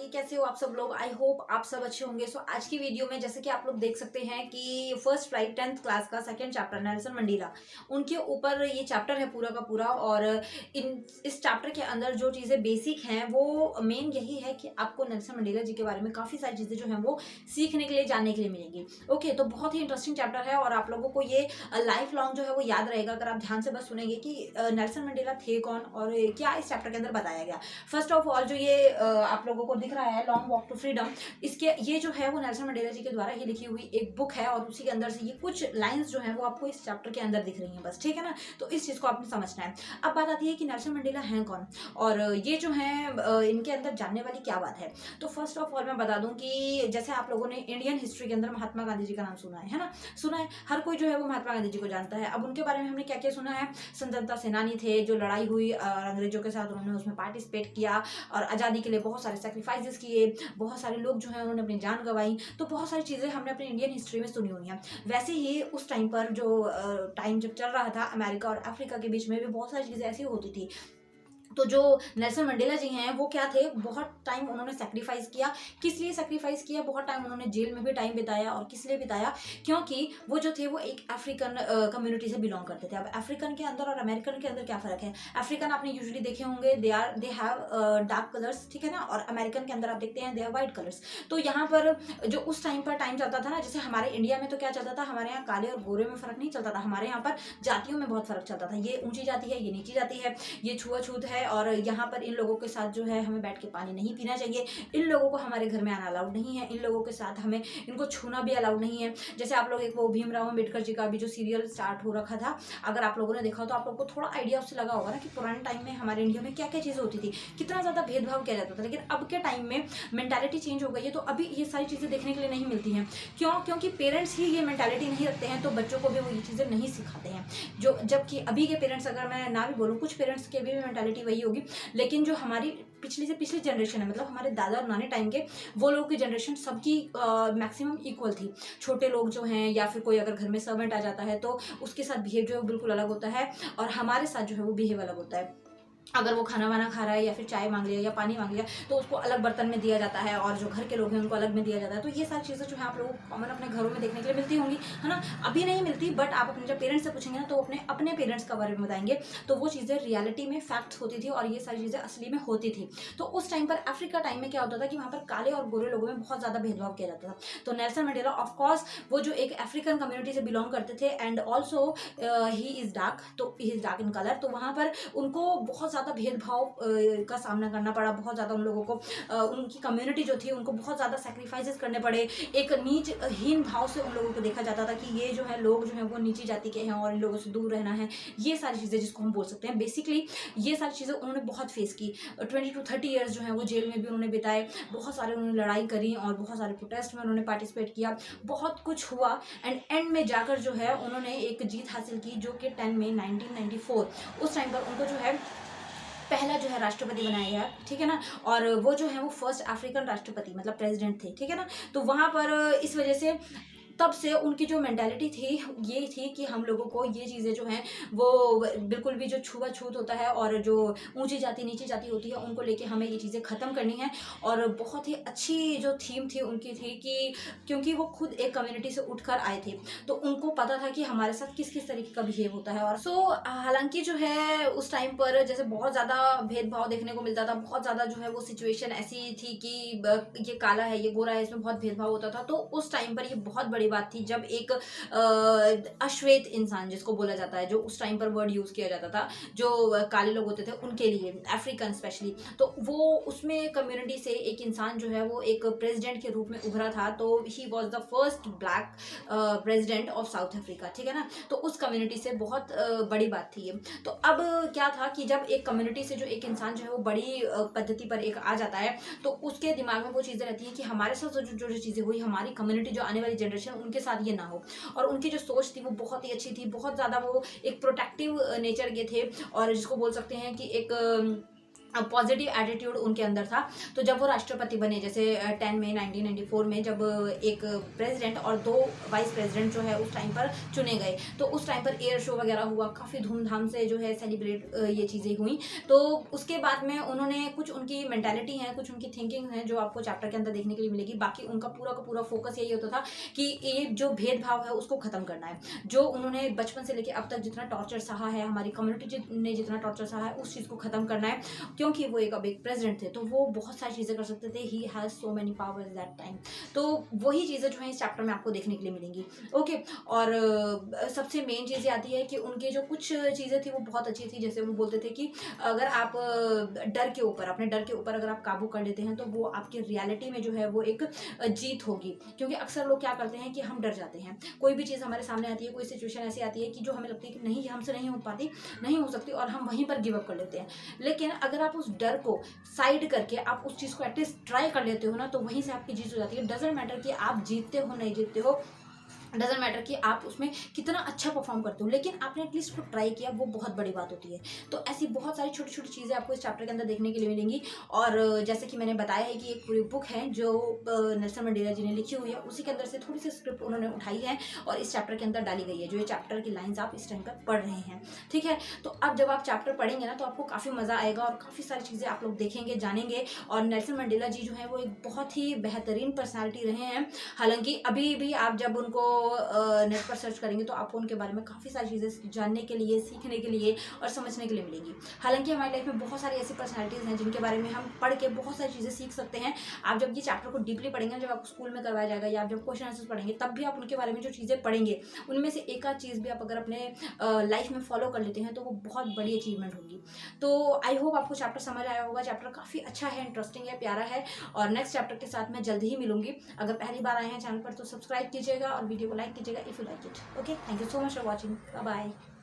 कैसे हो आप सब लोग। आई होप आप सब अच्छे होंगे। सो आज की वीडियो में जैसे कि आप लोग देख सकते हैं कि फर्स्ट फ्लाइट 10th क्लास का सेकंड चैप्टर नेल्सन मंडेला, उनके ऊपर ये चैप्टर है पूरा का पूरा। और इस चैप्टर के अंदर जो चीज़ें बेसिक हैं वो मेन यही है कि आपको नेल्सन मंडेला जी के बारे में काफ़ी सारी चीज़ें जो हैं वो सीखने के लिए, जानने के लिए मिलेंगी। ओके, तो बहुत ही इंटरेस्टिंग चैप्टर है और आप लोगों को ये लाइफ लॉन्ग जो है वो याद रहेगा अगर आप ध्यान से बस सुनेंगे कि नेल्सन मंडेला थे कौन और क्या इस चैप्टर के अंदर बताया गया। फर्स्ट ऑफ ऑल जो ये आप लोगों को दिख रहा है लॉन्ग वॉक टू फ्रीडम, इसके ये जो है वो नेल्सन मंडेला जी के द्वारा ही लिखी हुई एक बुक है और उसी के अंदर से ये कुछ लाइंस जो है वो आपको इस चैप्टर के अंदर दिख रही हैं बस, ठीक है ना। तो इस चीज़ को आपने समझना है। अब बात आती है कि नेल्सन मंडेला हैं कौन और ये जो है इनके अंदर जानने वाली क्या बात है। तो फर्स्ट ऑफ ऑल मैं बता दूं कि जैसे आप लोगों ने इंडियन हिस्ट्री के अंदर महात्मा गांधी जी का नाम सुना है ना, सुना है। हर कोई जो है वो महात्मा गांधी जी को जानता है। अब उनके बारे में हमने क्या क्या सुना है। स्वतंत्रता सेनानी थे, जो लड़ाई हुई अंग्रेजों के साथ, उन्होंने उसमें पार्टिसिपेट किया और आज़ादी के लिए बहुत सारे सेक्रीफाइसेस किए, बहुत सारे लोग जो है उन्होंने अपनी जान गंवाई। तो बहुत सारी चीज़ें हमने अपनी इंडियन हिस्ट्री में सुनी हुई हैं। वैसे ही उस टाइम पर जो टाइम जब चल रहा था अमेरिका और अफ्रीका के बीच में भी बहुत सारी चीज़ें ऐसी होती थी। तो जो नेल्सन मंडेला जी हैं वो क्या थे, बहुत टाइम उन्होंने सेक्रीफाइस किया। किस लिए सेक्रीफाइस किया, बहुत टाइम उन्होंने जेल में भी टाइम बिताया। और किस लिए बिताया, क्योंकि वो जो थे वो एक अफ्रीकन कम्युनिटी से बिलोंग करते थे। अब अफ्रीकन के अंदर और अमेरिकन के अंदर क्या फ़र्क है। अफ्रीकन आपने यूजुअली देखे होंगे, दे हैव डार्क कलर्स, ठीक है ना, और अमेरिकन के अंदर आप देखते हैं दे आर वाइट कलर्स। तो यहाँ पर जो उस टाइम पर टाइम चलता था ना, जैसे हमारे इंडिया में तो क्या चलता था, हमारे यहाँ काले और गोरे में फ़र्क नहीं चलता था, हमारे यहाँ पर जातियों में बहुत फ़र्क चलता था। ये ऊंची जाति है, ये नीची जाति है, ये छुआछूत है और यहाँ पर इन लोगों के साथ जो है हमें बैठ के पानी नहीं पीना चाहिए, इन लोगों को हमारे घर में आना अलाउड नहीं है, इन लोगों के साथ हमें इनको छूना भी अलाउड नहीं है। जैसे आप लोग एक वो भीमराव अम्बेडकर जी का भी जो सीरियल स्टार्ट हो रखा था, अगर आप लोगों ने देखा हो तो आप लोगों को थोड़ा आइडिया उससे लगा होगा ना कि पुराने टाइम में हमारे इंडिया में क्या क्या चीज़ें होती थी, कितना ज़्यादा भेदभाव किया जाता था। लेकिन अब के टाइम में मेंटालिटी चेंज हो गई है, तो अभी ये सारी चीज़ें देखने के लिए नहीं मिलती हैं। क्यों, क्योंकि पेरेंट्स ही ये मेंटालिटी नहीं रखते हैं, तो बच्चों को भी वो ये चीज़ें नहीं सिखाते हैं। जो जबकि अभी के पेरेंट्स, अगर मैं ना भी बोलूँ, कुछ पेरेंट्स की अभी भी मेंटालिटी वही होगी, लेकिन जो हमारी पिछली से पिछली जनरेशन है, मतलब हमारे दादा और नानी टाइम के, वो लोगों की जनरेशन सबकी मैक्सिमम इक्वल थी। छोटे लोग जो हैं या फिर कोई अगर घर में सर्वेंट आ जाता है तो उसके साथ बिहेव जो है बिल्कुल अलग होता है और हमारे साथ जो है वो बिहेव अलग होता है। अगर वो खाना वाना खा रहा है या फिर चाय मांग लिया या पानी मांग लिया तो उसको अलग बर्तन में दिया जाता है और जो घर के लोग हैं उनको अलग में दिया जाता है। तो ये सारी चीज़ें जो है आप लोगों को कॉमन अपने घरों में देखने के लिए मिलती होंगी, है ना। अभी नहीं मिलती, बट आप अपने जब पेरेंट्स से पूछेंगे ना तो अपने अपने पेरेंट्स के बारे में बताएंगे, तो वो चीज़ें रियलिटी में फैक्ट्स होती थी और ये सारी चीज़ें असली में होती थी। तो उस टाइम पर अफ्रीका टाइम में क्या होता था कि वहाँ पर काले और गोरे लोगों में बहुत ज़्यादा भेदभाव किया जाता था। तो नेल्सन मंडेला ऑफकोर्स वो जो एक अफ्रीकन कम्युनिटी से बिलोंग करते थे and also he is dark, तो he is dark in colour. तो वहाँ पर उनको बहुत ज़्यादा भेदभाव का सामना करना पड़ा, बहुत ज़्यादा उन लोगों को उनकी कम्युनिटी जो थी उनको बहुत ज़्यादा सेक्रीफाइसेस करने पड़े। एक नीच हीन भाव से उन लोगों को देखा जाता था कि ये जो है लोग जो हैं वो नीची जाति के हैं और इन लोगों से दूर रहना है। ये सारी चीज़ें जिसको हम बोल सकते हैं बेसिकली, ये सारी चीज़ें उन्होंने बहुत फेस की। 20 to 30 ईयर्स जो है वो जेल में भी उन्होंने बिताए, बहुत सारे उन्होंने लड़ाई करी और बहुत सारे प्रोटेस्ट में उन्होंने पार्टिसिपेट किया, बहुत कुछ हुआ एंड एंड में जाकर जो है उन्होंने एक जीत हासिल की जो कि 10 मई 1994 उस टाइम पर उनको जो है पहला जो है राष्ट्रपति बनाया गया, ठीक है ना। और वो जो है वो फर्स्ट अफ्रीकन राष्ट्रपति मतलब प्रेसिडेंट थे, ठीक है ना। तो वहाँ पर इस वजह से तब से उनकी जो मेंटालिटी थी ये थी कि हम लोगों को ये चीज़ें जो हैं वो बिल्कुल भी जो छुआछूत होता है और जो ऊंची जाति नीची जाति होती है उनको लेके हमें ये चीज़ें ख़त्म करनी है। और बहुत ही अच्छी जो थीम थी उनकी थी कि क्योंकि वो खुद एक कम्युनिटी से उठकर आए थे तो उनको पता था कि हमारे साथ किस किस तरीके का बिहेव होता है। और हालांकि जो है उस टाइम पर जैसे बहुत ज़्यादा भेदभाव देखने को मिलता था, बहुत ज़्यादा जो है वो सिचुएशन ऐसी थी कि ये काला है ये गोरा है, इसमें बहुत भेदभाव होता था। तो उस टाइम पर ये बहुत बड़ी बात थी जब एक अश्वेत इंसान जिसको बोला जाता है, जो उस टाइम पर वर्ड यूज़ किया जाता था जो काले लोग होते थे उनके लिए, अफ्रीकन स्पेशली, तो वो उसमें कम्युनिटी से एक इंसान जो है वो एक प्रेसिडेंट के रूप में उभरा था। तो he was the first black president of south Africa, ठीक है ना। तो उस कम्युनिटी से बहुत बड़ी बात थी ये। तो अब क्या था कि जब एक कम्युनिटी से जो एक इंसान जो है वो बड़ी पद्धति पर एक आ जाता है तो उसके दिमाग में वो चीज़ें रहती हैं कि हमारे साथ जो जो चीज़ें हुई, हमारी कम्युनिटी जो आने वाली जनरेशन उनके साथ ये ना हो। और उनकी जो सोच थी वो बहुत ही अच्छी थी, बहुत ज़्यादा वो एक प्रोटेक्टिव नेचर के थे और जिसको बोल सकते हैं कि एक पॉजिटिव एटीट्यूड उनके अंदर था। तो जब वो राष्ट्रपति बने, जैसे 10 मई 1994 में जब एक प्रेसिडेंट और 2 वाइस प्रेसिडेंट जो है उस टाइम पर चुने गए, तो उस टाइम पर एयर शो वगैरह हुआ, काफ़ी धूमधाम से जो है सेलिब्रेट ये चीज़ें हुई। तो उसके बाद में उन्होंने कुछ उनकी मेंटालिटी है, कुछ उनकी थिंकिंग है जो आपको चैप्टर के अंदर देखने के लिए मिलेगी। बाकी उनका पूरा का पूरा फोकस यही होता था कि ये जो भेदभाव है उसको ख़त्म करना है। जो उन्होंने बचपन से लेकर अब तक जितना टॉर्चर सहा है, हमारी कम्युनिटी ने जितना टॉर्चर सहा है, उस चीज़ को ख़त्म करना है। क्योंकि वो अब एक प्रेसिडेंट थे, तो वो बहुत सारी चीज़ें कर सकते थे। He has so many powers that time. तो वही चीज़ें जो है इस चैप्टर में आपको देखने के लिए मिलेंगी। ओके। और सबसे मेन चीज़ ये आती है कि उनके जो कुछ चीज़ें थी वो बहुत अच्छी थी। जैसे वो बोलते थे कि अगर आप डर के ऊपर, अपने डर के ऊपर अगर आप काबू कर लेते हैं तो वो आपकी रियलिटी में जो है वो एक जीत होगी। क्योंकि अक्सर लोग क्या करते हैं कि हम डर जाते हैं, कोई भी चीज़ हमारे सामने आती है, कोई सिचुएशन ऐसी आती है कि जो हमें लगती है कि नहीं, हमसे नहीं हो पाती, नहीं हो सकती, और हम वहीं पर गिव अप कर लेते हैं। लेकिन अगर आप उस डर को साइड करके आप उस चीज़ को एटलीस्ट ट्राई कर लेते हो ना, तो वहीं से आपकी जीत हो जाती है। डजंट मैटर कि आप जीतते हो नहीं जीतते हो, डजंट मैटर कि आप उसमें कितना अच्छा परफॉर्म करते हो, लेकिन आपने एटलीस्ट को ट्राई किया, वो बहुत बड़ी बात होती है। तो ऐसी बहुत सारी छोटी छोटी चीज़ें आपको इस चैप्टर के अंदर देखने के लिए मिलेंगी। और जैसे कि मैंने बताया है कि एक पूरी बुक है जो नेल्सन मंडेला जी ने लिखी हुई है, उसी के अंदर से थोड़ी सी स्क्रिप्ट उन्होंने उठाई है और इस चैप्टर के अंदर डाली गई है, जो ये चैप्टर की लाइन्स आप इस टाइम पर पढ़ रहे हैं। ठीक है, तो अब जब आप चैप्टर पढ़ेंगे ना, तो आपको काफ़ी मज़ा आएगा और काफ़ी सारी चीज़ें आप लोग देखेंगे, जानेंगे। और नेल्सन मंडेला जी जो है वो एक बहुत ही बेहतरीन पर्सनैलिटी रहे हैं। हालांकि अभी भी आप जब उनको नेट पर सर्च करेंगे तो आपको उनके बारे में काफ़ी सारी चीज़ें जानने के लिए, सीखने के लिए और समझने के लिए मिलेंगी। हालांकि हमारी लाइफ में बहुत सारी ऐसी पर्सनैलिटीज़ हैं जिनके बारे में हम पढ़ के बहुत सारी चीज़ें सीख सकते हैं। आप जब ये चैप्टर को डीपली पढ़ेंगे, जब आपको स्कूल में करवाया जाएगा या आप जब क्वेश्चन आंसर्स पढ़ेंगे, तब भी आप उनके बारे में जो चीज़ें पढ़ेंगे, उनमें से एक आध चीज़ भी आप अगर अपने लाइफ में फॉलो कर लेते हैं तो वो बहुत बड़ी अचीवमेंट होगी। तो आई होप आपको चैप्टर समझ आया होगा। चैप्टर काफ़ी अच्छा है, इंटरेस्टिंग है, प्यारा है। और नेक्स्ट चैप्टर के साथ मैं जल्दी ही मिलूंगी। अगर पहली बार आए हैं चैनल पर तो सब्सक्राइब कीजिएगा और वीडियो को लाइक कीजिएगा if you like it. Okay, thank you so much for watching. Bye bye.